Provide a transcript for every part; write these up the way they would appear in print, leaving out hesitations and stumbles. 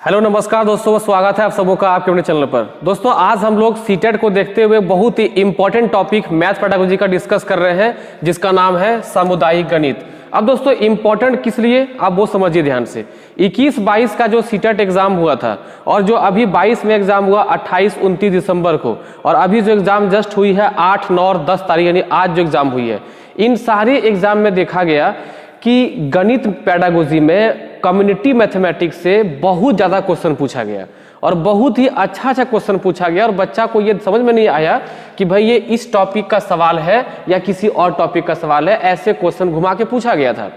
Hello नमस्कार दोस्तों, स्वागत है आप सबों का आपके अपने चैनल पर। दोस्तों आज हम लोग सीटेट को देखते हुए बहुत ही इंपॉर्टेंट टॉपिक मैथ पेडागोजी का डिस्कस कर रहे हैं, जिसका नाम है सामुदायिक गणित। अब दोस्तों इंपॉर्टेंट किस लिए, आप वो समझिए ध्यान से। 21-22 का जो सीटेट एग्जाम हुआ था और जो अभी 22 में एग्जाम हुआ 28-29 दिसंबर को, और अभी जो एग्जाम जस्ट हुई है 8, 9 और 10 तारीख यानी आज जो एग्जाम हुई है, इन सारे एग्जाम में देखा गया कि गणित पेडागोजी में कम्युनिटी मैथमेटिक्स से बहुत ज़्यादा क्वेश्चन पूछा गया और बहुत ही अच्छा क्वेश्चन पूछा गया। और बच्चा को ये समझ में नहीं आया कि भाई ये इस टॉपिक का सवाल है या किसी और टॉपिक का सवाल है, ऐसे क्वेश्चन घुमा के पूछा गया था।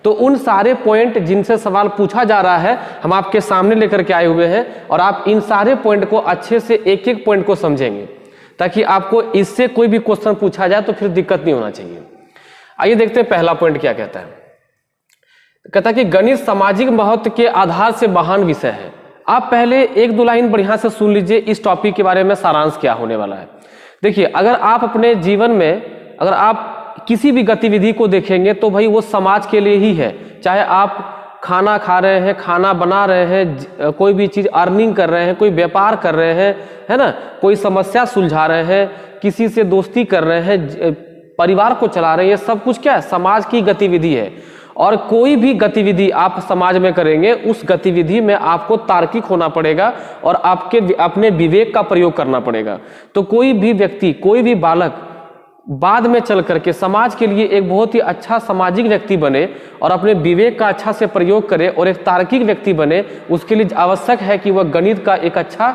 तो उन सारे पॉइंट जिनसे सवाल पूछा जा रहा है हम आपके सामने लेकर के आए हुए हैं, और आप इन सारे पॉइंट को अच्छे से एक एक पॉइंट को समझेंगे ताकि आपको इससे कोई भी क्वेश्चन पूछा जाए तो फिर दिक्कत नहीं होना चाहिए। आइए देखते हैं पहला पॉइंट क्या कहता है। कहता है कि गणित सामाजिक महत्व के आधार से महान विषय है। आप पहले एक दो लाइन बढ़िया से सुन लीजिए, इस टॉपिक के बारे में सारांश क्या होने वाला है। देखिए, अगर आप अपने जीवन में अगर आप किसी भी गतिविधि को देखेंगे तो भाई वो समाज के लिए ही है। चाहे आप खाना खा रहे हैं, खाना बना रहे हैं, कोई भी चीज़ अर्निंग कर रहे हैं, कोई व्यापार कर रहे हैं, है ना, कोई समस्या सुलझा रहे हैं, किसी से दोस्ती कर रहे हैं, परिवार को चला रहे हैं, ये सब कुछ क्या है, समाज की गतिविधि है। और कोई भी गतिविधि आप समाज में करेंगे उस गतिविधि में आपको तार्किक होना पड़ेगा और आपके अपने विवेक का प्रयोग करना पड़ेगा। तो कोई भी व्यक्ति, कोई भी बालक बाद में चल करके समाज के लिए एक बहुत ही अच्छा सामाजिक व्यक्ति बने और अपने विवेक का अच्छा से प्रयोग करे और एक तार्किक व्यक्ति बने, उसके लिए आवश्यक है कि वह गणित का एक अच्छा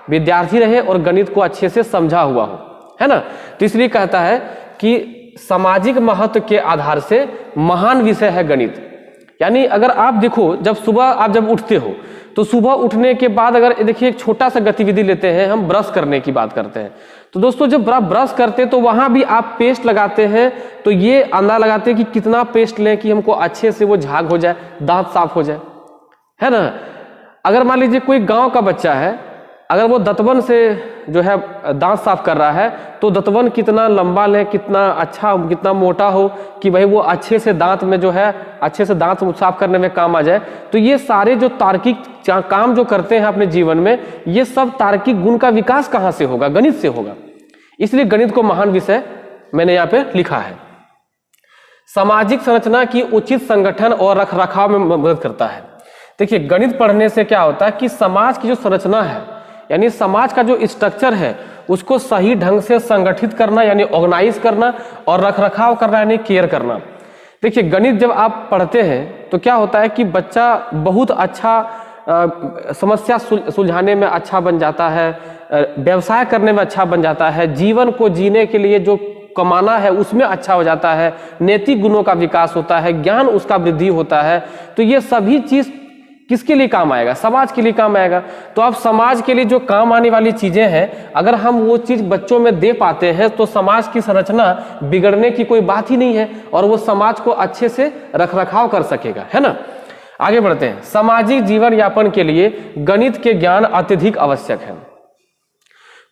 विद्यार्थी रहे और गणित को अच्छे से समझा हुआ हो, है ना। तो इसलिए कहता है कि सामाजिक महत्व के आधार से महान विषय है गणित। यानी अगर आप देखो, जब सुबह आप जब उठते हो तो सुबह उठने के बाद अगर देखिए एक छोटा सा गतिविधि लेते हैं, हम ब्रश करने की बात करते हैं। तो दोस्तों जब आप ब्रश करते हैं तो वहां भी आप पेस्ट लगाते हैं, तो ये अंदाजा लगाते हैं कि कितना पेस्ट लें कि हमको अच्छे से वो झाग हो जाए, दांत साफ हो जाए, है ना। अगर मान लीजिए कोई गांव का बच्चा है, अगर वो दतवन से जो है दांत साफ कर रहा है तो दतवन कितना लंबा ले, कितना अच्छा, कितना मोटा हो कि भाई वो अच्छे से दांत में जो है अच्छे से दांत साफ करने में काम आ जाए। तो ये सारे जो तार्किक काम जो करते हैं अपने जीवन में, ये सब तार्किक गुण का विकास कहाँ से होगा, गणित से होगा। इसलिए गणित को महान विषय मैंने यहाँ पे लिखा है। सामाजिक संरचना की उचित संगठन और रखरखाव में मदद करता है। देखिए, गणित पढ़ने से क्या होता है कि समाज की जो संरचना है, यानी समाज का जो स्ट्रक्चर है, उसको सही ढंग से संगठित करना यानी ऑर्गेनाइज करना, और रखरखाव करना यानी केयर करना। देखिए, गणित जब आप पढ़ते हैं तो क्या होता है कि बच्चा बहुत अच्छा समस्या सुलझाने में अच्छा बन जाता है, व्यवसाय करने में अच्छा बन जाता है, जीवन को जीने के लिए जो कमाना है उसमें अच्छा हो जाता है, नैतिक गुणों का विकास होता है, ज्ञान उसका वृद्धि होता है। तो ये सभी चीज किसके लिए काम आएगा, समाज के लिए काम आएगा। तो अब समाज के लिए जो काम आने वाली चीजें हैं, अगर हम वो चीज बच्चों में दे पाते हैं तो समाज की संरचना बिगड़ने की कोई बात ही नहीं है और वो समाज को अच्छे से रखरखाव कर सकेगा, है ना। आगे बढ़ते हैं। सामाजिक जीवन यापन के लिए गणित के ज्ञान अत्यधिक आवश्यक है।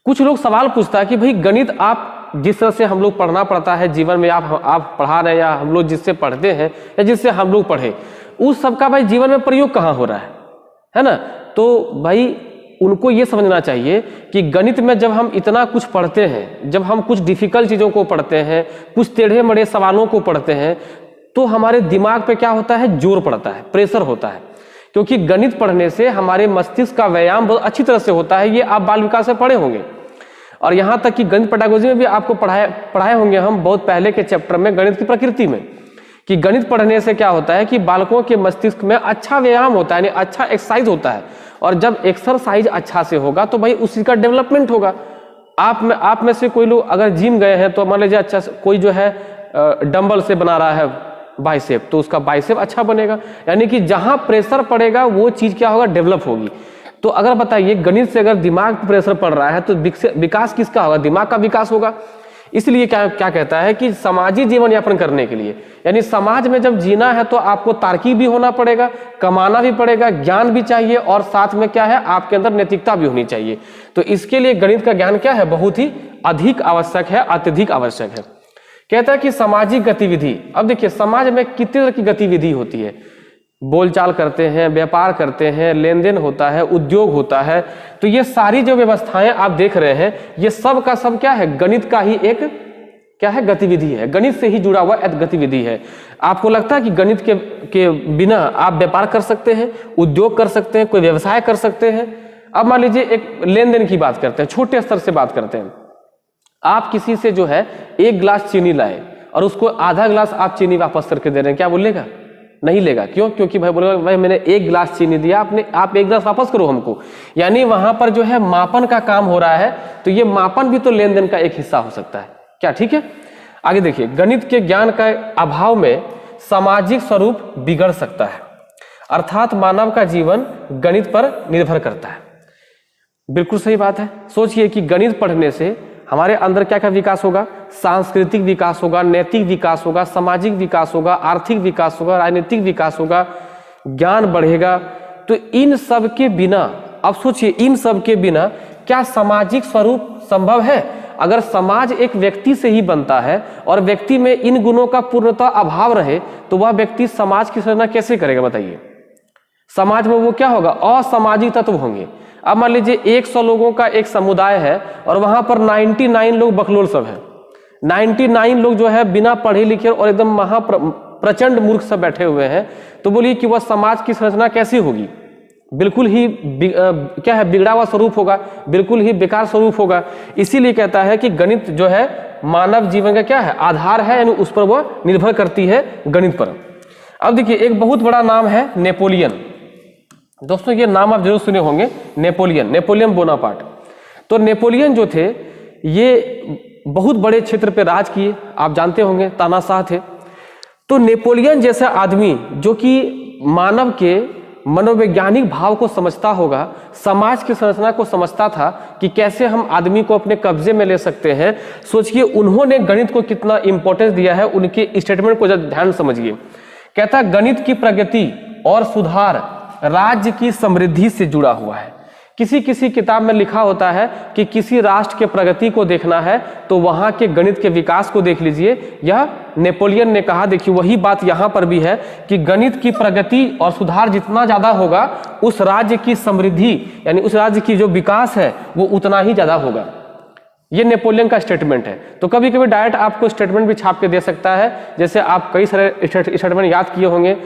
कुछ लोग सवाल पूछता है कि भाई गणित आप जिस तरह से हम लोग पढ़ना पड़ता है जीवन में, आप पढ़ा रहे हैं या हम लोग जिससे पढ़ते हैं या जिससे हम लोग पढ़े, उस सबका भाई जीवन में प्रयोग कहाँ हो रहा है ना। तो भाई उनको ये समझना चाहिए कि गणित में जब हम इतना कुछ पढ़ते हैं, जब हम कुछ डिफिकल्ट चीज़ों को पढ़ते हैं, कुछ टेढ़े मड़े सवालों को पढ़ते हैं, तो हमारे दिमाग पे क्या होता है, जोर पड़ता है, प्रेशर होता है। क्योंकि गणित पढ़ने से हमारे मस्तिष्क का व्यायाम बहुत अच्छी तरह से होता है। ये आप बाल विकास से पढ़े होंगे, और यहाँ तक कि गणित पेडागोजी में भी आपको पढ़ाए होंगे हम बहुत पहले के चैप्टर में, गणित की प्रकृति में, कि गणित पढ़ने से क्या होता है कि बालकों के मस्तिष्क में अच्छा व्यायाम होता है, यानी अच्छा एक्सरसाइज होता है। और जब एक्सरसाइज अच्छा से होगा तो भाई उसी का डेवलपमेंट होगा। आप में से कोई लोग अगर जिम गए हैं तो मान लीजिए अच्छा कोई जो है डंबल से बना रहा है बाइसेप, तो उसका बाइसेप अच्छा बनेगा। यानी कि जहां प्रेशर पड़ेगा वो चीज क्या होगा, डेवलप होगी। तो अगर बताइए गणित से अगर दिमाग पर प्रेशर पड़ रहा है तो विकास किसका होगा, दिमाग का विकास होगा। इसलिए क्या कहता है कि सामाजिक जीवन यापन करने के लिए, यानी समाज में जब जीना है तो आपको तार्किक भी होना पड़ेगा, कमाना भी पड़ेगा, ज्ञान भी चाहिए, और साथ में क्या है, आपके अंदर नैतिकता भी होनी चाहिए। तो इसके लिए गणित का ज्ञान क्या है, बहुत ही अधिक आवश्यक है, अत्यधिक आवश्यक है। कहता है कि सामाजिक गतिविधि, अब देखिए समाज में कितने तरह की गतिविधि होती है, बोलचाल करते हैं, व्यापार करते हैं, लेन देन होता है, उद्योग होता है। तो ये सारी जो व्यवस्थाएं आप देख रहे हैं, ये सब का सब क्या है, गणित का ही एक क्या है, गतिविधि है, गणित से ही जुड़ा हुआ एक गतिविधि है। आपको लगता है कि गणित के बिना आप व्यापार कर सकते हैं, उद्योग कर सकते हैं, कोई व्यवसाय कर सकते हैं? अब मान लीजिए एक लेन देन की बात करते हैं, छोटे स्तर से बात करते हैं। आप किसी से जो है 1 गिलास चीनी लाए और उसको आधा गिलास आप चीनी वापस करके दे रहे हैं, क्या बोलेगा? नहीं लेगा। क्यों? क्योंकि भाई बोलेगा भाई मैंने 1 गिलास चीनी दिया, आप 1 गिलास वापस करो हमको। यानी वहां पर जो है मापन का काम हो रहा है। तो ये मापन भी तो लेन देन का एक हिस्सा हो सकता है, क्या? ठीक है, आगे देखिए, गणित के ज्ञान का अभाव में सामाजिक स्वरूप बिगड़ सकता है, अर्थात मानव का जीवन गणित पर निर्भर करता है। बिल्कुल सही बात है। सोचिए कि गणित पढ़ने से हमारे अंदर क्या क्या विकास होगा? सांस्कृतिक विकास होगा, नैतिक विकास होगा, सामाजिक विकास होगा, आर्थिक विकास होगा, राजनीतिक विकास होगा, ज्ञान बढ़ेगा। तो इन सब के बिना, अब सोचिए, इन सब के बिना क्या सामाजिक स्वरूप संभव है? अगर समाज एक व्यक्ति से ही बनता है और व्यक्ति में इन गुणों का पूर्णतः अभाव रहे, तो वह व्यक्ति समाज की संरचना कैसे करेगा? बताइए। समाज में वो क्या होगा? असामाजिक तत्व होंगे। अब मान लीजिए 100 लोगों का एक समुदाय है और वहां पर 99 लोग बकलोल सब है, 99 लोग जो है बिना पढ़े लिखे और एकदम प्रचंड मूर्ख सब बैठे हुए हैं। तो बोलिए कि वह समाज की संरचना कैसी होगी? बिल्कुल ही क्या है, बिगड़ा हुआ स्वरूप होगा, बिल्कुल ही बेकार स्वरूप होगा। इसीलिए कहता है कि गणित जो है मानव जीवन का क्या है, आधार है, यानी उस पर वह निर्भर करती है, गणित पर। अब देखिए, एक बहुत बड़ा नाम है नेपोलियन। दोस्तों ये नाम आप जरूर सुने होंगे, नेपोलियन बोनापार्ट। तो नेपोलियन जो थे ये बहुत बड़े क्षेत्र पे राज किए, आप जानते होंगे, तानाशाह थे। तो नेपोलियन जैसा आदमी जो कि मानव के मनोवैज्ञानिक भाव को समझता होगा, समाज की संरचना को समझता था कि कैसे हम आदमी को अपने कब्जे में ले सकते हैं। सोचिए उन्होंने गणित को कितना इंपॉर्टेंस दिया है। उनके स्टेटमेंट को जब ध्यान समझिए, कहता गणित की प्रगति और सुधार राज्य की समृद्धि से जुड़ा हुआ है। किसी किताब में लिखा होता है कि किसी राष्ट्र के प्रगति को देखना है तो वहां के गणित के विकास को देख लीजिए। यह नेपोलियन ने कहा। देखिए वही बात यहां पर भी है कि गणित की प्रगति और सुधार जितना ज्यादा होगा, उस राज्य की समृद्धि यानी उस राज्य की जो विकास है वो उतना ही ज्यादा होगा। ये नेपोलियन का स्टेटमेंट है। तो कभी कभी डायरेक्ट आपको स्टेटमेंट भी छाप के दे सकता है। जैसे आप कई सारे स्टेटमेंट याद किए होंगे,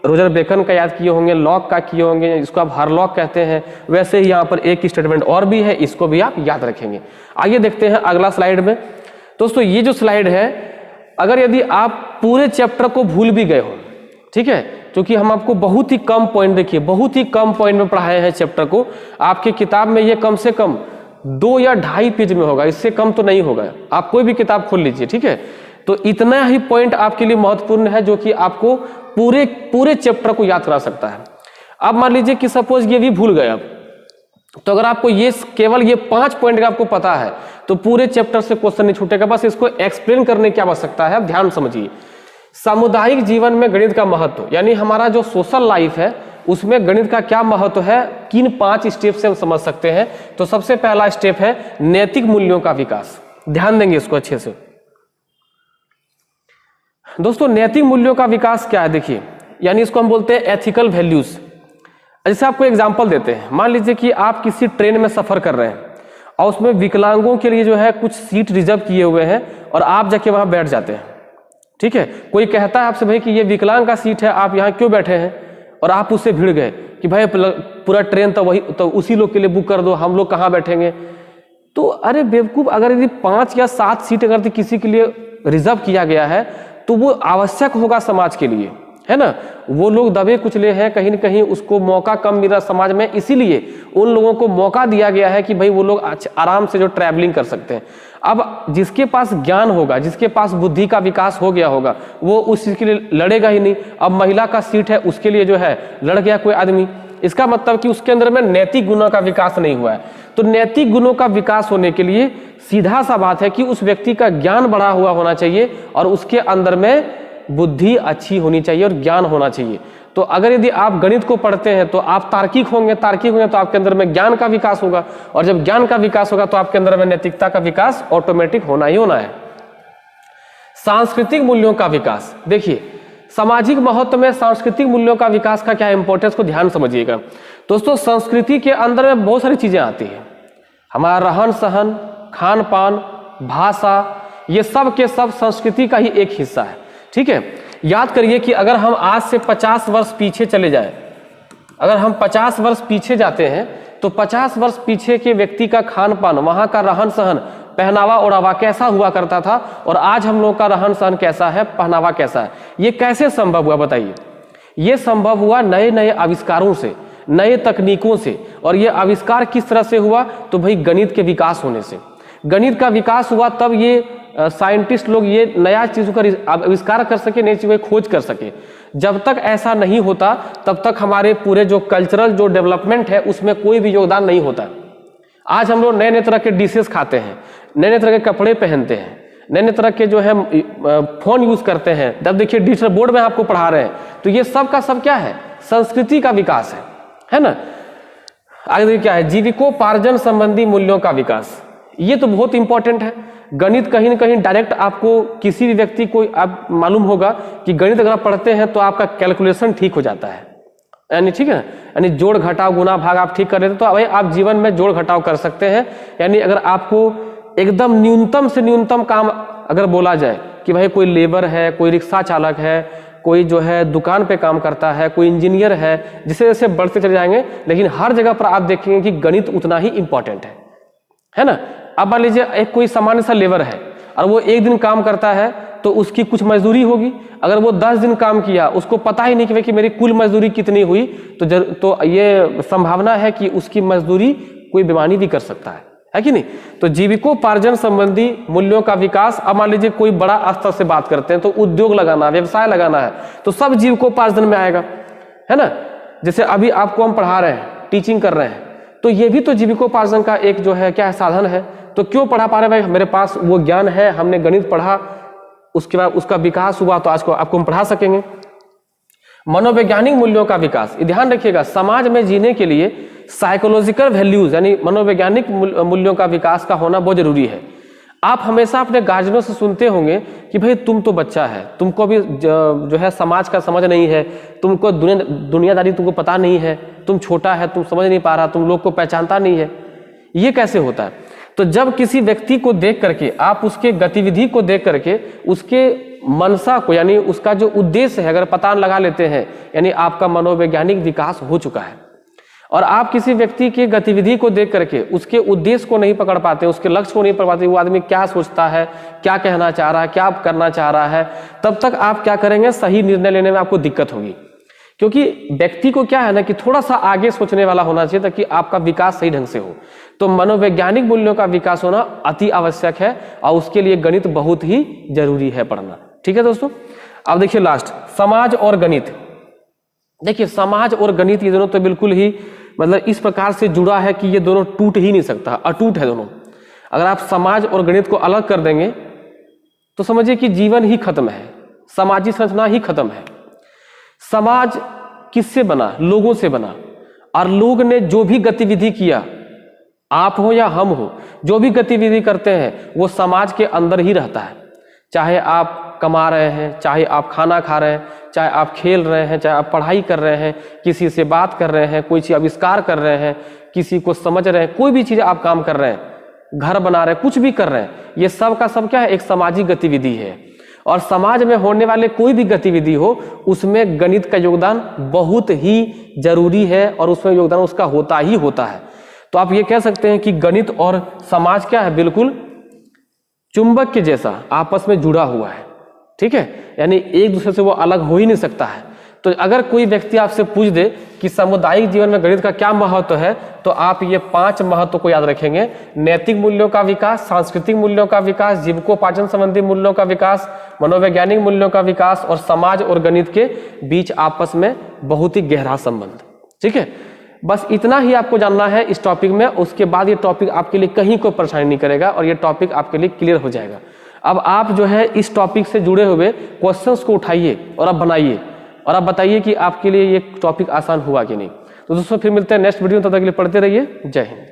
रोजर बेकन का याद किए होंगे, लॉक का किए होंगे, इसको आप हार्लॉक कहते हैं। वैसे ही यहाँ पर एक स्टेटमेंट और भी है, इसको भी आप याद रखेंगे। आइए देखते हैं अगला स्लाइड में। दोस्तों ये जो स्लाइड है, अगर यदि आप पूरे चैप्टर को भूल भी गए हो, ठीक है, क्योंकि हम आपको बहुत ही कम पॉइंट, देखिए बहुत ही कम पॉइंट में पढ़ाए हैं चैप्टर को। आपकी किताब में ये कम से कम 2 या 2.5 पेज में होगा, इससे कम तो नहीं होगा। आप कोई भी किताब खोल लीजिए, ठीक है। तो इतना ही पॉइंट आपके लिए महत्वपूर्ण है जो कि आपको पूरे चैप्टर को याद करा सकता है। अब मान लीजिए कि सपोज ये भी भूल गए आप, तो अगर आपको ये केवल ये 5 पॉइंट का आपको पता है तो पूरे चैप्टर से क्वेश्चन नहीं छूटेगा। बस इसको एक्सप्लेन करने की आवश्यकता है। आप ध्यान समझिए, सामुदायिक जीवन में गणित का महत्व, यानी हमारा जो सोशल लाइफ है उसमें गणित का क्या महत्व है, किन 5 स्टेप से हम समझ सकते हैं। तो सबसे पहला स्टेप है नैतिक मूल्यों का विकास। ध्यान देंगे इसको अच्छे से। दोस्तों नैतिक मूल्यों का विकास क्या है, देखिए, यानी इसको हम बोलते हैं एथिकल वैल्यूज। जैसे आपको एग्जांपल देते हैं, मान लीजिए कि आप किसी ट्रेन में सफर कर रहे हैं और उसमें विकलांगों के लिए जो है कुछ सीट रिजर्व किए हुए हैं और आप जाके वहां बैठ जाते हैं, ठीक है। कोई कहता है आपसे भाई कि ये विकलांग का सीट है, आप यहाँ क्यों बैठे हैं, और आप उससे भिड़ गए कि भाई पूरा ट्रेन तो उसी लोग के लिए बुक कर दो, हम लोग कहाँ बैठेंगे। तो अरे बेवकूफ, अगर यदि 5 या 7 सीट अगर किसी के लिए रिजर्व किया गया है तो वो आवश्यक होगा समाज के लिए, है ना। वो लोग दबे कुचले हैं, कहीं न कहीं उसको मौका कम मिल रहा समाज में, इसीलिए उन लोगों को मौका दिया गया है कि भाई वो लोग आराम से जो ट्रैवलिंग कर सकते हैं। अब जिसके पास ज्ञान होगा, जिसके पास बुद्धि का विकास हो गया होगा, वो उस चीज के लिए लड़ेगा ही नहीं। अब महिला का सीट है, उसके लिए जो है लड़ गया कोई आदमी, इसका मतलब कि उसके अंदर में नैतिक गुणों का विकास नहीं हुआ है। तो नैतिक गुणों का विकास होने के लिए सीधा सा बात है कि उस व्यक्ति का ज्ञान बढ़ा हुआ होना चाहिए और उसके अंदर में बुद्धि अच्छी होनी चाहिए और ज्ञान होना चाहिए। तो अगर यदि आप गणित को पढ़ते हैं तो आप तार्किक होंगे तो आपके अंदर में ज्ञान का विकास होगा, और जब ज्ञान का विकास होगा तो आपके अंदर में नैतिकता का विकास ऑटोमेटिक होना ही होना है। सांस्कृतिक मूल्यों का विकास, देखिए सामाजिक महत्व में सांस्कृतिक मूल्यों का विकास का क्या इंपॉर्टेंस को ध्यान समझिएगा। दोस्तों संस्कृति के अंदर में बहुत सारी चीजें आती हैं, हमारा रहन सहन, खान पान, भाषा, ये सब के सब संस्कृति का ही एक हिस्सा है। ठीक है, याद करिए कि अगर हम आज से 50 वर्ष पीछे चले जाएं, अगर हम 50 वर्ष पीछे जाते हैं तो 50 वर्ष पीछे के व्यक्ति का खान पान, वहाँ का रहन सहन, पहनावा ओढ़ावा कैसा हुआ करता था और आज हम लोग का रहन सहन कैसा है, पहनावा कैसा है, ये कैसे संभव हुआ बताइए। ये संभव हुआ नए नए आविष्कारों से, नए तकनीकों से। और ये आविष्कार किस तरह से हुआ, तो भाई गणित के विकास होने से। गणित का विकास हुआ तब ये साइंटिस्ट लोग ये नया चीज़ों का आविष्कार कर सके, नई चीज़ों की खोज कर सके। जब तक ऐसा नहीं होता तब तक हमारे पूरे जो कल्चरल जो डेवलपमेंट है उसमें कोई भी योगदान नहीं होता। आज हम लोग नए नए तरह के डिशेस खाते हैं, नए नए तरह के कपड़े पहनते हैं, नए नए तरह के जो है फोन यूज करते हैं। जब देखिए डिजिटल बोर्ड में आपको पढ़ा रहे हैं तो ये सब का सब क्या है, संस्कृति का विकास है ना। आगे देखिए क्या है, जीविकोपार्जन संबंधी मूल्यों का विकास। ये तो बहुत इंपॉर्टेंट है। गणित कहीं ना कहीं डायरेक्ट आपको किसी भी व्यक्ति को आप मालूम होगा कि गणित अगर आप पढ़ते हैं तो आपका कैलकुलेशन ठीक हो जाता है, यानी ठीक है, यानी जोड़ घटाव गुना भाग आप ठीक कर रहे थे तो भाई आप जीवन में जोड़ घटाव कर सकते हैं। यानी अगर आपको एकदम न्यूनतम से न्यूनतम काम अगर बोला जाए कि भाई कोई लेबर है, कोई रिक्शा चालक है, कोई जो है दुकान पे काम करता है, कोई इंजीनियर है, जिसे जैसे बढ़ते चले जाएंगे, लेकिन हर जगह पर आप देखेंगे कि गणित उतना ही इंपॉर्टेंट है ना। अब मान लीजिए एक कोई सामान्य सा लेबर है और वो एक दिन काम करता है तो उसकी कुछ मजदूरी होगी। अगर वो 10 दिन काम किया, उसको पता ही नहीं कि मेरी कुल मजदूरी कितनी हुई, तो ये संभावना है कि उसकी मजदूरी कोई बेईमानी भी कर सकता है कि नहीं। तो जीविकोपार्जन संबंधी मूल्यों का विकास। अब मान लीजिए कोई बड़ा स्तर से बात करते हैं तो उद्योग लगाना, व्यवसाय लगाना है, तो सब जीविकोपार्जन में आएगा, है ना। जैसे अभी आपको हम पढ़ा रहे हैं, टीचिंग कर रहे हैं, तो ये भी तो जीविकोपार्जन का एक जो है क्या है, साधन है। तो क्यों पढ़ा पा रहे भाई, मेरे पास वो ज्ञान है, हमने गणित पढ़ा, उसके बाद उसका विकास हुआ तो आज को आपको हम पढ़ा सकेंगे। मनोवैज्ञानिक मूल्यों का विकास। ध्यान रखिएगा, समाज में जीने के लिए साइकोलॉजिकल वैल्यूज यानी मनोवैज्ञानिक मूल्यों का विकास का होना बहुत जरूरी है। आप हमेशा अपने गार्जियनों से सुनते होंगे कि भाई तुम तो बच्चा है, तुमको भी जो है समाज का समझ नहीं है, तुमको दुनियादारी तुमको पता नहीं है, तुम छोटा है, तुम समझ नहीं पा रहा, तुम लोग को पहचानता नहीं है। ये कैसे होता है? तो जब किसी व्यक्ति को देख करके, आप उसके गतिविधि को देख करके उसके मनसा को यानी उसका जो उद्देश्य है अगर पता लगा लेते हैं, यानी आपका मनोवैज्ञानिक विकास हो चुका है। और आप किसी व्यक्ति की गतिविधि को देख करके उसके उद्देश्य को नहीं पकड़ पाते, उसके लक्ष्य को नहीं पकड़ पाते, वो आदमी क्या सोचता है, क्या कहना चाह रहा है, क्या करना चाह रहा है, तब तक आप क्या करेंगे, सही निर्णय लेने में आपको दिक्कत होगी। क्योंकि व्यक्ति को क्या है ना कि थोड़ा सा आगे सोचने वाला होना चाहिए ताकि आपका विकास सही ढंग से हो। तो मनोवैज्ञानिक मूल्यों का विकास होना अति आवश्यक है और उसके लिए गणित बहुत ही जरूरी है पढ़ना। ठीक है दोस्तों, अब देखिए लास्ट, समाज और गणित। देखिए समाज और गणित ये दोनों तो बिल्कुल ही मतलब इस प्रकार से जुड़ा है कि ये दोनों टूट ही नहीं सकता, अटूट है दोनों। अगर आप समाज और गणित को अलग कर देंगे तो समझिए कि जीवन ही खत्म है, सामाजिक संरचना ही खत्म है। समाज किससे बना? लोगों से बना। और लोग ने जो भी गतिविधि किया, आप हो या हम हो, जो भी गतिविधि करते हैं वो समाज के अंदर ही रहता है। चाहे आप कमा रहे हैं, चाहे आप खाना खा रहे हैं, चाहे आप खेल रहे हैं, चाहे आप पढ़ाई कर रहे हैं, किसी से बात कर रहे हैं, कोई चीज आविष्कार कर रहे हैं, किसी को समझ रहे हैं, कोई भी चीज आप काम कर रहे हैं, घर बना रहे हैं, कुछ भी कर रहे हैं, ये सब का सब क्या है, एक सामाजिक गतिविधि है। और समाज में होने वाले कोई भी गतिविधि हो उसमें गणित का योगदान बहुत ही जरूरी है और उसमें योगदान उसका होता ही होता है। तो आप ये कह सकते हैं कि गणित और समाज क्या है, बिल्कुल चुंबक के जैसा आपस में जुड़ा हुआ है। ठीक है, यानी एक दूसरे से वो अलग हो ही नहीं सकता है। तो अगर कोई व्यक्ति आपसे पूछ दे कि सामुदायिक जीवन में गणित का क्या महत्व है, तो आप ये 5 महत्व को याद रखेंगे। नैतिक मूल्यों का विकास, सांस्कृतिक मूल्यों का विकास, जीविकोपार्जन संबंधी मूल्यों का विकास, मनोवैज्ञानिक मूल्यों का विकास और समाज और गणित के बीच आपस में बहुत ही गहरा संबंध। ठीक है, बस इतना ही आपको जानना है इस टॉपिक में। उसके बाद ये टॉपिक आपके लिए कहीं कोई परेशानी नहीं करेगा और ये टॉपिक आपके लिए क्लियर हो जाएगा। अब आप जो है इस टॉपिक से जुड़े हुए क्वेश्चंस को उठाइए और आप बनाइए और आप बताइए कि आपके लिए ये टॉपिक आसान हुआ कि नहीं। तो दोस्तों फिर मिलते हैं नेक्स्ट वीडियो में, तब तक के लिए पढ़ते रहिए। जय हिंद।